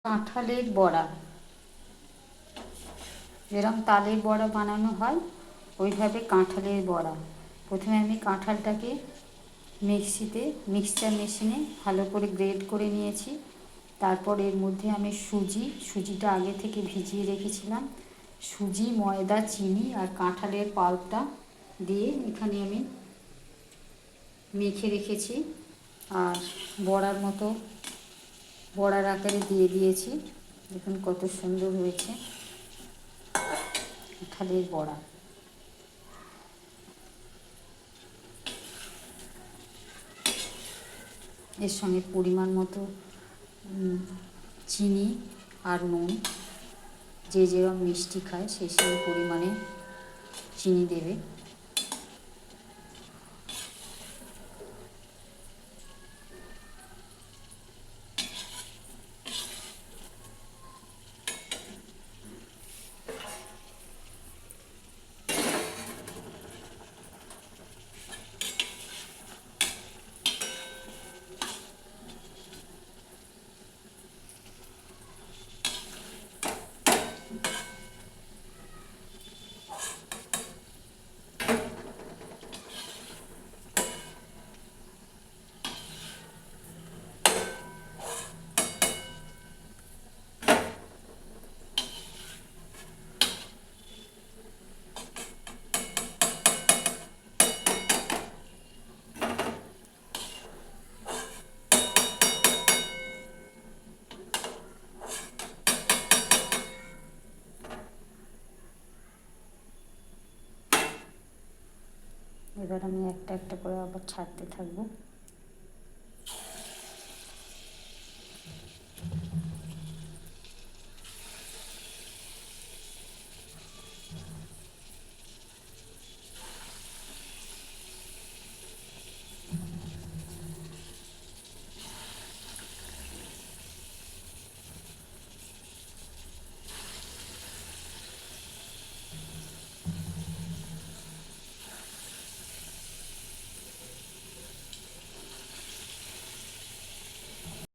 কাঁঠালের বড়া, যেরকম তালের বড়া বানানো হয় ওইভাবে কাঁঠালের বড়া। প্রথমে আমি কাঁঠালটাকে মিক্সচার মেশিনে ভালো করে গ্রেড করে নিয়েছি। তারপর এর মধ্যে আমি সুজিটা আগে থেকে ভিজিয়ে রেখেছিলাম। সুজি, ময়দা, চিনি আর কাঁঠালের পাল্পটা দিয়ে এখানে আমি মেখে রেখেছি। আর বড়ার আকারে দিয়ে দিয়েছি। দেখুন কত সুন্দর হয়েছে কাঁঠালের বড়া। এর সঙ্গে পরিমাণ মতো চিনি আর নুন, যে যেরকম মিষ্টি খায় সেই পরিমাণে চিনি দেবে। এবার আমি একটা একটা করে আবার ছাড়তে থাকবো।